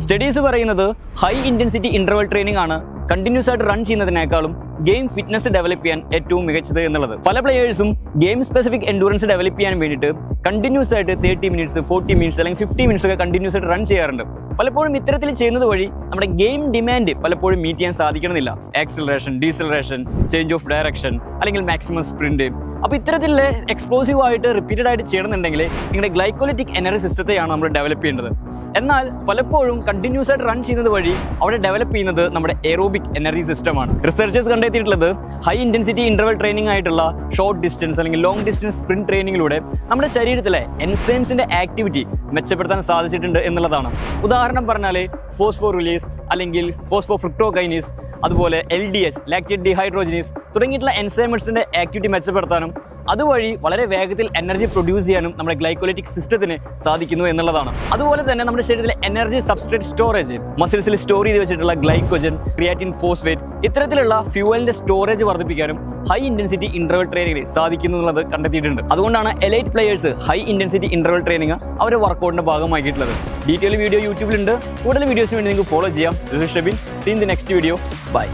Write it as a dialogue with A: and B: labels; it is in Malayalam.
A: സ്റ്റഡീസ് പറയുന്നത് ഹൈ ഇന്റൻസിറ്റി ഇന്റർവൽ ട്രെയിനിങ് ആണ് കണ്ടിന്യൂസ് ആയിട്ട് റൺ ചെയ്യുന്നതിനേക്കാളും ഗെയിം ഫിറ്റ്നസ് ഡെവലപ്പ് ചെയ്യാൻ ഏറ്റവും മികച്ചത് എന്നുള്ളത്. പല പ്ലേയേഴ്സും ഗെയിം സ്പെസിഫിക് എൻഡൂറൻസ് ഡെവലപ്പ് ചെയ്യാൻ വേണ്ടിയിട്ട് കണ്ടിന്യൂസ് ആയിട്ട് 30 മിനിറ്റ്സ് 40 മിനിറ്റ്സ് അല്ലെങ്കിൽ 50 മിനിറ്റ്സ് ഒക്കെ കണ്ടിന്യൂസ് ആയിട്ട് റൺ ചെയ്യാറുണ്ട്. പലപ്പോഴും ഇത്തരത്തിൽ ചെയ്യുന്നത് വഴി നമ്മുടെ ഗെയിം ഡിമാൻഡ് പലപ്പോഴും മീറ്റ് ചെയ്യാൻ സാധിക്കണമെന്നില്ല. Acceleration, deceleration, change of direction അല്ലെങ്കിൽ മാക്സിമം സ്പ്രിന്റ്. അപ്പോൾ ഇത്തരത്തിലുള്ള എക്സ്പ്ലോസീവ് ആയിട്ട് റിപ്പീറ്റഡ് ആയിട്ട് ചെയ്യണമെന്നുണ്ടെങ്കിൽ നിങ്ങളുടെ ഗ്ലൈക്കോലിറ്റിക് എനർജി സിസ്റ്റത്തെയാണ് നമ്മൾ ഡെവലപ്പ് ചെയ്യേണ്ടത്. എന്നാൽ പലപ്പോഴും കണ്ടിന്യൂസ് ആയിട്ട് റൺ ചെയ്യുന്നത് വഴി അവിടെ ഡെവലപ്പ് ചെയ്യുന്നത് നമ്മുടെ എറോബിക് എനർജി സിസ്റ്റമാണ്. റിസർച്ചേഴ്സ് കണ്ടെത്തിയിട്ടുള്ളത് ഹൈ ഇന്റൻസിറ്റി ഇന്റർവൽ ട്രെയിനിങ് ആയിട്ടുള്ള ഷോർട്ട് ഡിസ്റ്റൻസ് അല്ലെങ്കിൽ ലോങ് ഡിസ്റ്റൻസ് സ്പ്രിന്റ് ട്രെയിനിങ്ങിലൂടെ നമ്മുടെ ശരീരത്തിലെ എൻസൈംസിന്റെ ആക്ടിവിറ്റി മെച്ചപ്പെടുത്താൻ സാധിച്ചിട്ടുണ്ട് എന്നുള്ളതാണ്. ഉദാഹരണം പറഞ്ഞാൽ ഫോസ്ഫോ റിലീസ് അല്ലെങ്കിൽ ഫോസ്ഫോ ഫ്രുക്ടോകൈനീസ്, അതുപോലെ LDH ലാക്റ്റേറ്റ് ഡീഹൈഡ്രോജനീസ് തുടങ്ങിയിട്ടുള്ള എൻസൈംസിന്റെ ആക്ടിവിറ്റി മെച്ചപ്പെടുത്താനും അതുവഴി വളരെ വേഗത്തിൽ എനർജി പ്രൊഡ്യൂസ് ചെയ്യാനും നമ്മുടെ ഗ്ലൈക്കോലിറ്റിക് സിസ്റ്റത്തിന് സാധിക്കുന്നു എന്നുള്ളതാണ്. അതുപോലെ തന്നെ നമ്മുടെ ശരീരത്തിലെ എനർജി സബ്സ്ട്രേറ്റ് സ്റ്റോറേജ്, മസിൽസിൽ സ്റ്റോർ ചെയ്ത് വെച്ചിട്ടുള്ള ഗ്ലൈക്കോജൻ, ക്രിയാറ്റിൻ, ഫോസ്ഫേറ്റ് ഇത്തരത്തിലുള്ള ഫ്യൂവലിന്റെ സ്റ്റോറേജ് വർദ്ധിപ്പിക്കാനും ഹൈ ഇന്റൻസിറ്റി ഇന്റർവൽ ട്രെയിനിങ്ങിൽ സാധിക്കുന്നു എന്നുള്ളത് കണ്ടെത്തിയിട്ടുണ്ട്. അതുകൊണ്ടാണ് elite players high intensity interval training അവരുടെ വർക്കൗട്ടിന്റെ ഭാഗമാക്കിയിട്ടുള്ളത്. Detail video യൂട്യൂബിലുണ്ട്. കൂടുതൽ വീഡിയോസിന് വേണ്ടി നിങ്ങൾക്ക് ഫോളോ ചെയ്യാം. This is Shebin. See in the next video. By.